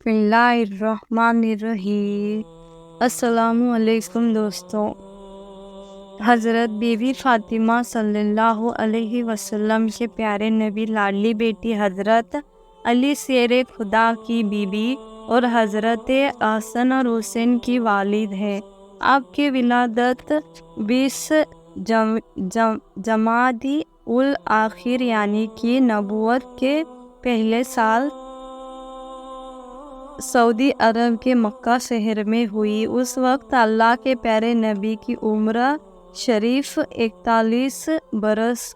بسم اللہ الرحمن الرحیم۔ السلام علیکم دوستوں۔ حضرت بی بی فاطمہ صلی اللہ علیہ وسلم کے پیارے نبی لاڈلی بیٹی حضرت علی شیر خدا کی بیوی اور حضرت حسن اور حسین کی والد ہیں۔ آپ کی ولادت 20 جمادی الاخر یعنی کہ نبوت کے پہلے سال سعودی عرب کے مکہ شہر میں ہوئی۔ اس وقت اللہ کے پیارے نبی کی عمر شریف 41 برس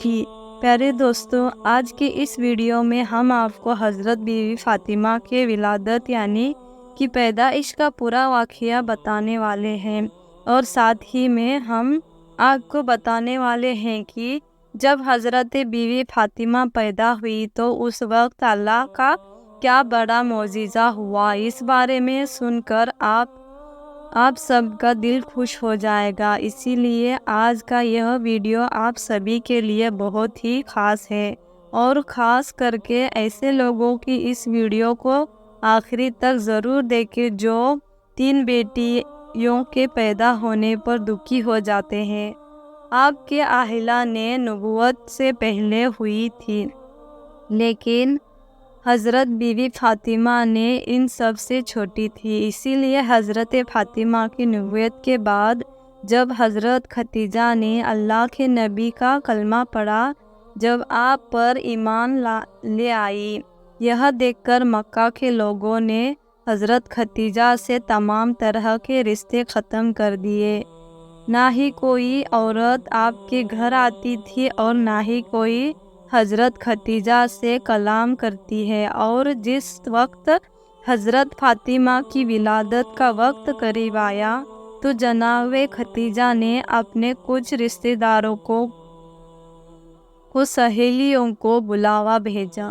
تھی۔ پیارے دوستوں، آج کے اس ویڈیو میں ہم آپ کو حضرت بی بی فاطمہ کے ولادت یعنی کہ پیدائش کا پورا واقعہ بتانے والے ہیں، اور ساتھ ہی میں ہم آپ کو بتانے والے ہیں کہ جب حضرت بی بی فاطمہ پیدا ہوئی تو اس وقت اللہ کا کیا بڑا معجزہ ہوا۔ اس بارے میں سن کر آپ سب کا دل خوش ہو جائے گا، اسی لیے آج کا یہ ویڈیو آپ سبھی کے لیے بہت ہی خاص ہے، اور خاص کر کے ایسے لوگوں کی اس ویڈیو کو آخری تک ضرور دیکھیں جو 3 بیٹیوں کے پیدا ہونے پر دکھی ہو جاتے ہیں۔ آپ کے اہلیہ نے نبوت سے پہلے ہوئی تھی، لیکن حضرت بی بی فاطمہ نے ان سب سے چھوٹی تھی، اسی لیے حضرت فاطمہ کی نبوت کے بعد جب حضرت ختیجہ نے اللہ کے نبی کا کلمہ پڑھا، جب آپ پر ایمان لے آئی، یہ دیکھ کر مکہ کے لوگوں نے حضرت ختیجہ سے تمام طرح کے رشتے ختم کر دیے۔ نہ ہی کوئی عورت آپ کے گھر آتی تھی اور نہ ہی کوئی حضرت ختیجہ سے کلام کرتی ہے، اور جس وقت حضرت فاطمہ کی ولادت کا وقت قریب آیا تو جناب ختیجہ نے اپنے کچھ رشتہ داروں کو سہیلیوں کو بلاوا بھیجا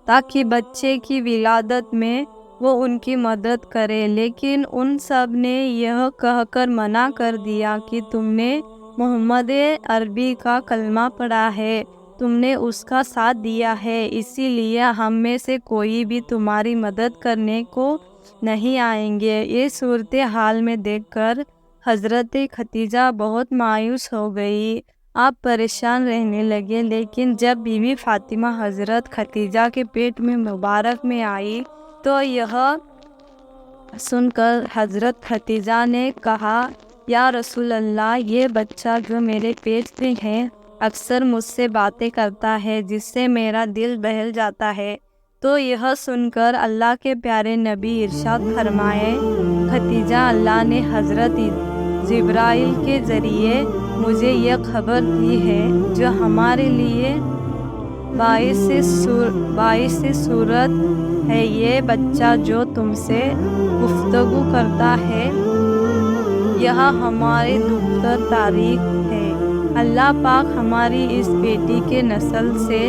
تاکہ بچے کی ولادت میں وہ ان کی مدد کرے، لیکن ان سب نے یہ کہہ کر منع کر دیا کہ تم نے محمد عربی کا کلمہ پڑھا ہے، تم نے اس کا ساتھ دیا ہے، اسی لیے ہم میں سے کوئی بھی تمہاری مدد کرنے کو نہیں آئیں گے۔ یہ صورتحال میں دیکھ کر حضرت ختیجہ بہت مایوس ہو گئی، آپ پریشان رہنے لگے، لیکن جب بی بی فاطمہ حضرت ختیجہ کے پیٹ میں مبارک میں آئی تو یہ سن کر حضرت ختیجہ نے کہا، یا رسول اللہ، یہ بچہ جو میرے پیٹ میں ہے اکثر مجھ سے باتیں کرتا ہے جس سے میرا دل بہل جاتا ہے۔ تو یہ سن کر اللہ کے پیارے نبی ارشاد فرمائے، ختیجہ، اللہ نے حضرت جبرائیل کے ذریعے مجھے یہ خبر دی ہے جو ہمارے لیے باعث سرورت ہے۔ یہ بچہ جو تم سے گفتگو کرتا ہے یہ ہمارے دفتر تاریخ ہے۔ اللہ پاک ہماری اس بیٹی کے نسل سے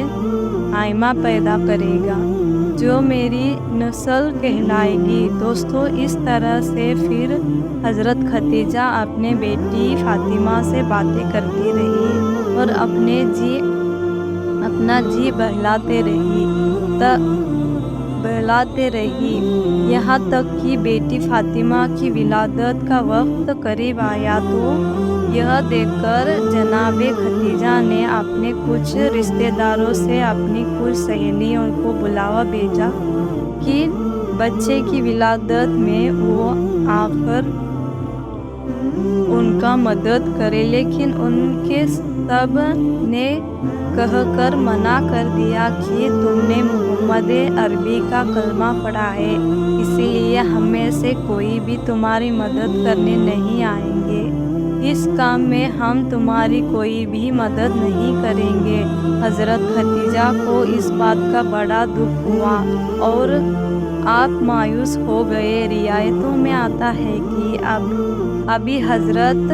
آئمہ پیدا کرے گا جو میری نسل کہلائے گی۔ دوستو، اس طرح سے پھر حضرت ختیجہ اپنے بیٹی فاطمہ سے باتیں کرتی رہی اور اپنا جی بہلاتے رہی یہاں تک کہ بیٹی فاطمہ کی ولادت کا وقت قریب آیا تو یہ دیکھ کر جناب ختیجہ نے اپنے کچھ رشتہ داروں سے اپنی کچھ سہیلیوں کو بلاوا بھیجا کہ بچے کی ولادت میں وہ آ کر ان کا مدد کرے، لیکن ان کے سب نے کہہ کر منع کر دیا کہ تم نے محمد عربی کا کلمہ پڑھا ہے، اسی لیے ہم میں سے کوئی بھی تمہاری مدد کرنے نہیں آئیں گے، اس کام میں ہم تمہاری کوئی بھی مدد نہیں کریں گے۔ حضرت ختیجہ کو اس بات کا بڑا دکھ ہوا اور آپ مایوس ہو گئے۔ روایتوں میں آتا ہے کہ ابھی حضرت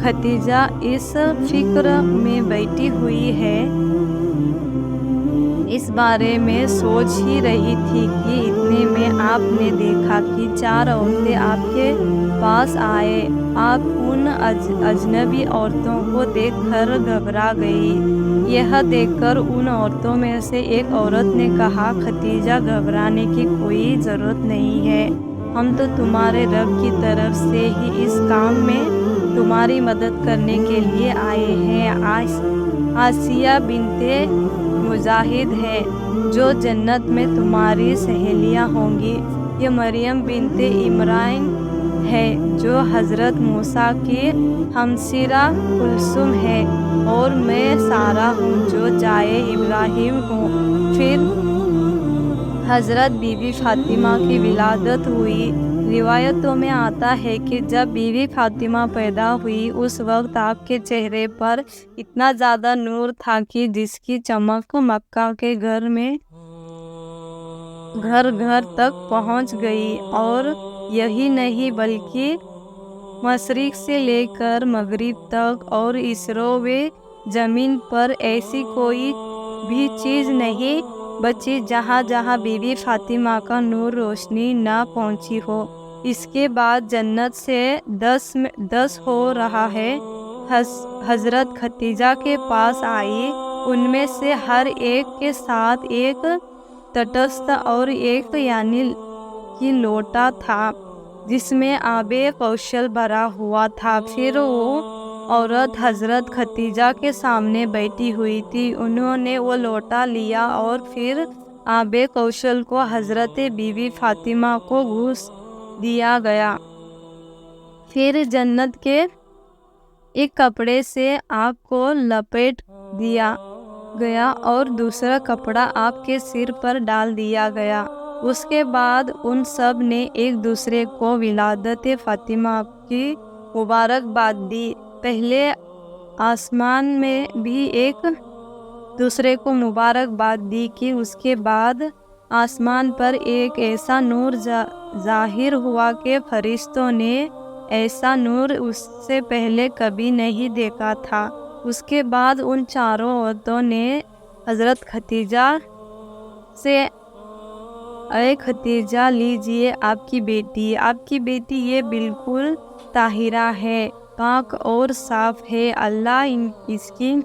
ختیجہ اس فکر میں بیٹھی ہوئی ہے اس بارے میں سوچ ہی رہی تھی کہ اتنے میں آپ نے دیکھا کہ 4 عورتیں آپ کے پاس آئے۔ آپ ان اجنبی عورتوں کو دیکھ کر گھبرا گئی۔ یہ دیکھ کر ان عورتوں میں سے ایک عورت نے کہا، ختیجہ، گھبرانے کی کوئی ضرورت نہیں ہے، ہم تو تمہارے رب کی طرف سے ہی اس کام میں تمہاری مدد کرنے کے لیے آئے ہیں۔ آسیہ بنت مجاہد ہے جو جنت میں تمہاری سہیلیاں ہوں گی۔ یہ مریم بنت عمران ہے جو حضرت موسیٰ کی ہمسرہ کلثوم ہے، اور میں سارہ ہوں جو جائے ابراہیم ہوں۔ پھر حضرت بی بی فاطمہ کی ولادت ہوئی۔ روایتوں میں آتا ہے کہ جب بی بی فاطمہ پیدا ہوئی اس وقت آپ کے چہرے پر اتنا زیادہ نور تھا کہ جس کی چمک مکہ کے گھر گھر تک پہنچ گئی، اور یہی نہیں بلکہ مشرق سے لے کر مغرب تک اور اسرو و زمین پر ایسی کوئی بھی چیز نہیں بچی جہاں جہاں بی بی فاطمہ کا نور روشنی نہ پہنچی ہو۔ اس کے بعد جنت سے 10 ہو رہا ہے حضرت ختیجہ کے پاس آئی۔ ان میں سے ہر ایک کے ساتھ ایک تٹست اور ایک یعنی کی لوٹا تھا جس میں آب کوثر بھرا ہوا تھا۔ پھر وہ عورت حضرت ختیجہ کے سامنے بیٹھی ہوئی تھی، انہوں نے وہ لوٹا لیا اور پھر آب کوثر کو حضرت بی بی فاطمہ کو گھونس دیا گیا۔ پھر جنت کے ایک کپڑے سے آپ کو لپیٹ دیا گیا اور دوسرا کپڑا آپ کے سر پر ڈال دیا گیا۔ اس کے بعد ان سب نے ایک دوسرے کو ولادت فاطمہ کی مبارکباد دی۔ پہلے آسمان میں بھی ایک دوسرے کو مبارکباد دی کہ اس کے بعد آسمان پر ایک ایسا نور ظاہر ہوا کہ فرشتوں نے ایسا نور اس سے پہلے کبھی نہیں دیکھا تھا۔ اس کے بعد ان چاروں عورتوں نے حضرت ختیجہ سے، اے ختیجہ، لیجئے آپ کی بیٹی یہ بالکل طاہرہ ہے، پاک اور صاف ہے، اللہ اس کی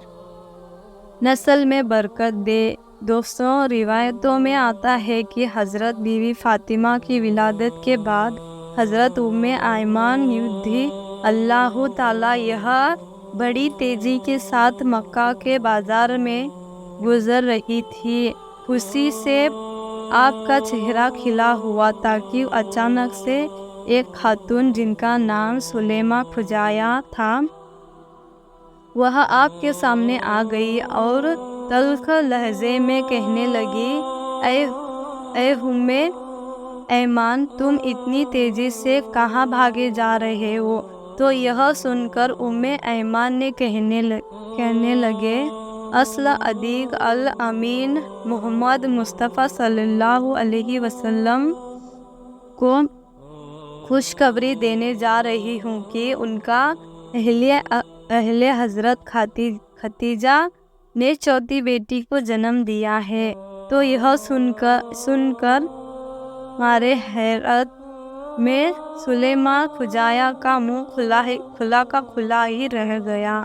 نسل میں برکت دے۔ دوستوں، روایتوں میں آتا ہے کہ حضرت بی بی فاطمہ کی ولادت کے بعد حضرت ایمان رضی اللہ تعالیٰ یہ بڑی تیزی کے ساتھ مکہ کے بازار میں گزر رہی تھی۔ خوشی سے آپ کا چہرہ کھلا ہوا تھا کہ اچانک سے ایک خاتون جن کا نام سلیمہ خزاعیہ تھا وہ آپ کے سامنے آ گئی اور تلخ لہجے میں کہنے لگی، اے ایمان، تم اتنی تیزی سے کہاں بھاگے جا رہے ہو؟ تو یہ سن کر ایمان نے کہنے لگے، اصل صادق الامین محمد مصطفیٰ صلی اللہ علیہ وسلم کو خوشخبری دینے جا رہی ہوں کہ ان کا اہل حضرت ختیجہ نے چوتھی بیٹی کو جنم دیا ہے۔ تو یہ سن کر مارے حیرت میں سلیمہ خزاعیہ کا منہ کھلا ہی رہ گیا۔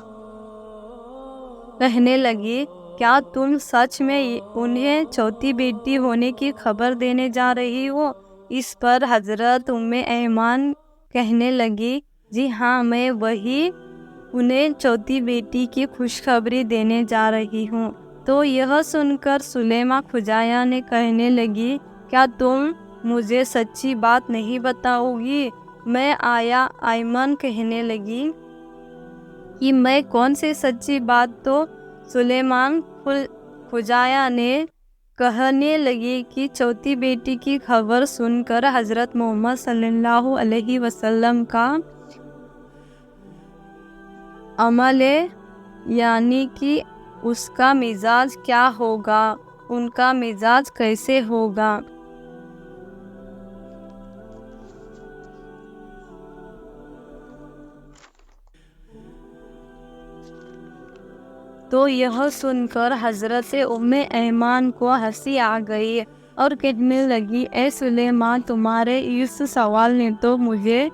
کہنے لگی، کیا تم سچ میں انہیں چوتھی بیٹی ہونے کی خبر دینے جا رہی ہو؟ اس پر حضرت ایمان کہنے لگی، جی ہاں، میں وہی انہیں چوتھی بیٹی کی خوشخبری دینے جا رہی ہوں۔ تو یہ سن کر سلیمہ خزاعیہ نے کہنے لگی، کیا تم مجھے سچی بات نہیں بتاؤ گی؟ میں ایمان کہنے لگی کہ میں کون سی سچی بات؟ تو سلیمہ خزاعیہ نے کہنے لگی کہ چوتھی بیٹی کی خبر سن کر حضرت محمد صلی اللہ علیہ وسلم کا عمل یعنی کہ اس کا مزاج کیا ہوگا، ان کا مزاج کیسے ہوگا۔ تو یہ سن کر حضرت ام ایمان کو ہنسی آ گئی اور کہنے لگی، اے سلیمان، تمہارے اس سوال نے تو مجھے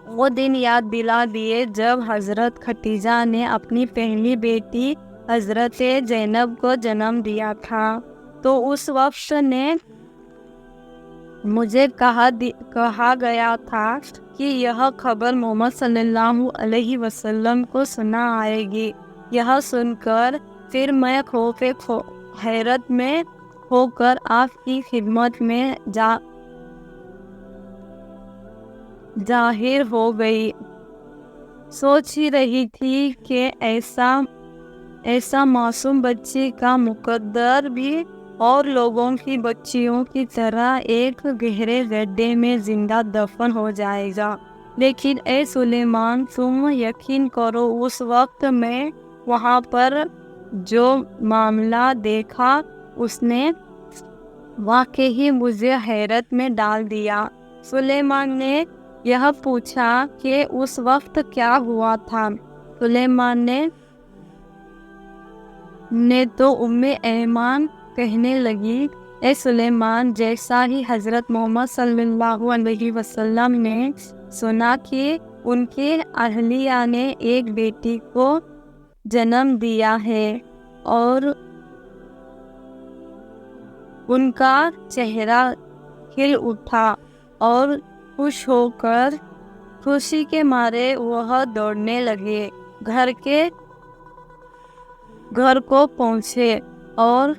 وہ دن یاد دلا دیے جب حضرت خدیجہ نے اپنی پہلی بیٹی حضرت زینب کو جنم دیا تھا۔ تو اس وقت نے مجھے کہا گیا تھا کہ یہ خبر محمد صلی اللہ علیہ وسلم کو سنا آئے گی۔ یہ سن کر پھر میں خوف حیرت میں ہو کر آپ کی خدمت میں ظاہر ہو گئی۔ سوچ ہی رہی تھی کہ ایسا معصوم بچی کا مقدر بھی اور لوگوں کی بچیوں کی طرح ایک گہرے گڈھے میں زندہ دفن ہو جائے گا۔ لیکن اے سلیمان، تم یقین کرو، اس وقت میں وہاں پر جو معاملہ دیکھا اس نے واقعی مجھے حیرت میں ڈال دیا۔ سلیمان نے یہ پوچھا کہ اس وقت کیا ہوا تھا؟ سلیمان نے تو ام ایمان کہنے لگی، اے سلیمان، جیسا ہی حضرت محمد صلی اللہ علیہ وسلم نے سنا کہ ان کی اہلیہ نے ایک بیٹی کو جنم دیا ہے اور ان کا چہرہ کھل اٹھا اور خوشی کے مارے وہ دوڑنے لگے، گھر کو پہنچے اور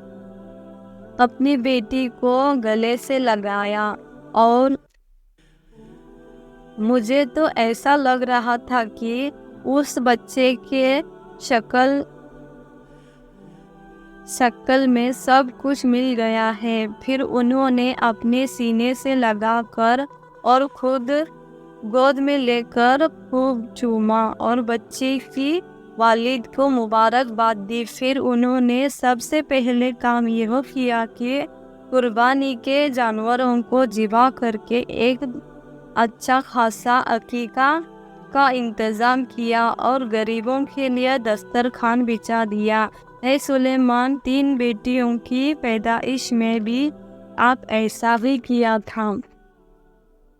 اپنی بیٹی کو گلے سے لگایا، اور مجھے تو ایسا لگ رہا تھا کہ اس بچے کے شکل میں سب کچھ مل گیا ہے۔ پھر انہوں نے اپنے سینے سے لگا کر اور خود گود میں لے کر خوب چوما اور بچے کی والد کو مبارکباد دی۔ پھر انہوں نے سب سے پہلے کام یہ کیا کہ قربانی کے جانوروں کو ذبح کر کے ایک اچھا خاصا عقیقہ کا انتظام کیا اور غریبوں کے لیے دسترخوان بچھا دیا۔ اے سلیمان، 3 بیٹیوں کی پیدائش میں بھی آپ ایسا ہی کیا تھا،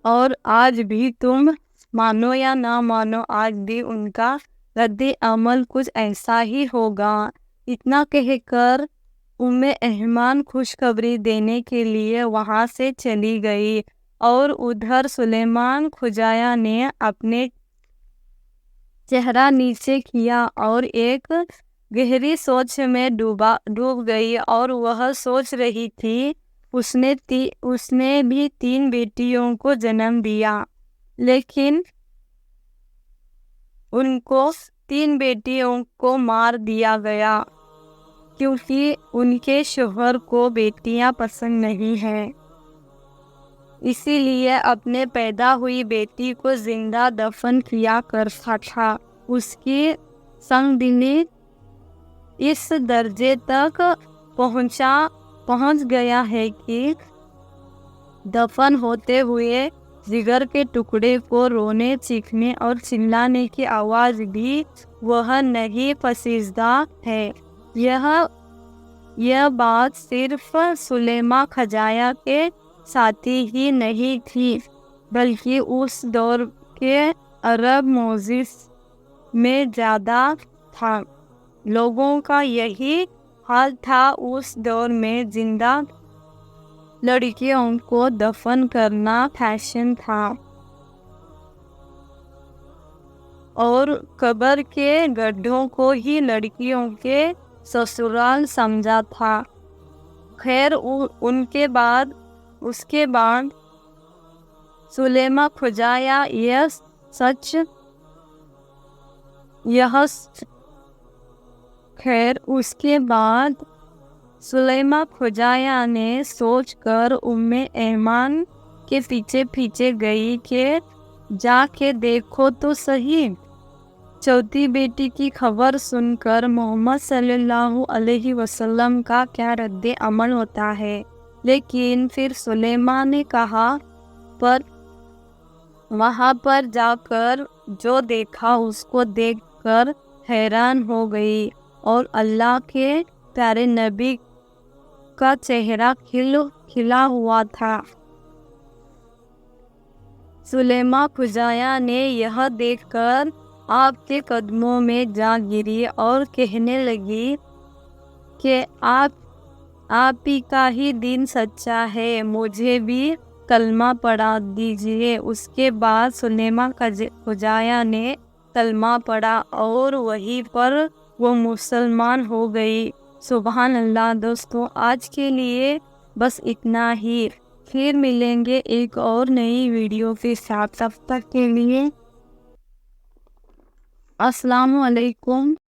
اور آج بھی تم مانو یا نہ مانو، آج بھی ان کا رد عمل کچھ ایسا ہی ہوگا۔ اتنا کہہ کر ام ایمان خوشخبری دینے کے لیے وہاں سے چلی گئی، اور ادھر سلیمان کھجایا نے اپنے چہرہ نیچے کیا اور ایک گہری سوچ میں ڈوب گئی، اور وہ سوچ رہی تھی اس نے بھی 3 بیٹیوں کو جنم دیا، لیکن ان کو 3 بیٹیوں کو مار دیا گیا کیونکہ ان کے شوہر کو بیٹیاں پسند نہیں ہیں، اسی لیے اپنے پیدا ہوئی بیٹی کو زندہ دفن کیا کرتا تھا۔ اس کی سنگ دلی اس درجے تک پہنچ گیا ہے کہ دفن ہوتے ہوئے جگر کے ٹکڑے کو رونے، چیخنے اور چلانے کی آواز بھی وہ نہیں پسندیدہ ہے۔ یہ بات صرف سلیمان کھجایا کے ساتھ ہی نہیں تھی، بلکہ اس دور کے عرب معجز میں زیادہ تھا۔ لوگوں کا یہی حال تھا۔ اس دور میں زندہ لڑکیوں کو دفن کرنا فیشن تھا اور قبر کے گڈھوں کو ہی لڑکیوں کے سسرال سمجھا تھا۔ خیر، اس کے بعد سلیمان کھجایا سلیمان کھجایا نے سوچ کر ام ایمان کے پیچھے گئی کہ جا کے دیکھو تو صحیح۔ چوتھی بیٹی کی خبر سن کر محمد صلی اللہ علیہ وسلم کا کیا رد عمل ہوتا ہے، لیکن پھر سلیمان نے کہا، پر وہاں پر جا کر جو دیکھا اس کو دیکھ کر حیران ہو گئی اور اللہ کے پیارے نبی کا چہرہ کھلا ہوا تھا۔ سلیمہ خزاعیہ نے یہ دیکھ کر آپ کے قدموں میں جا گری اور کہنے لگی کہ آپ ہی کا ہی دین سچا ہے، مجھے بھی کلمہ پڑھا دیجیے۔ اس کے بعد سلیمہ خزاعیہ نے کلمہ پڑھا اور وہیں پر وہ مسلمان ہو گئی۔ سبحان اللہ۔ دوستو، آج کے لیے بس اتنا ہی، پھر ملیں گے ایک اور نئی ویڈیو کے ساتھ۔ تب تک کے لیے السلام علیکم۔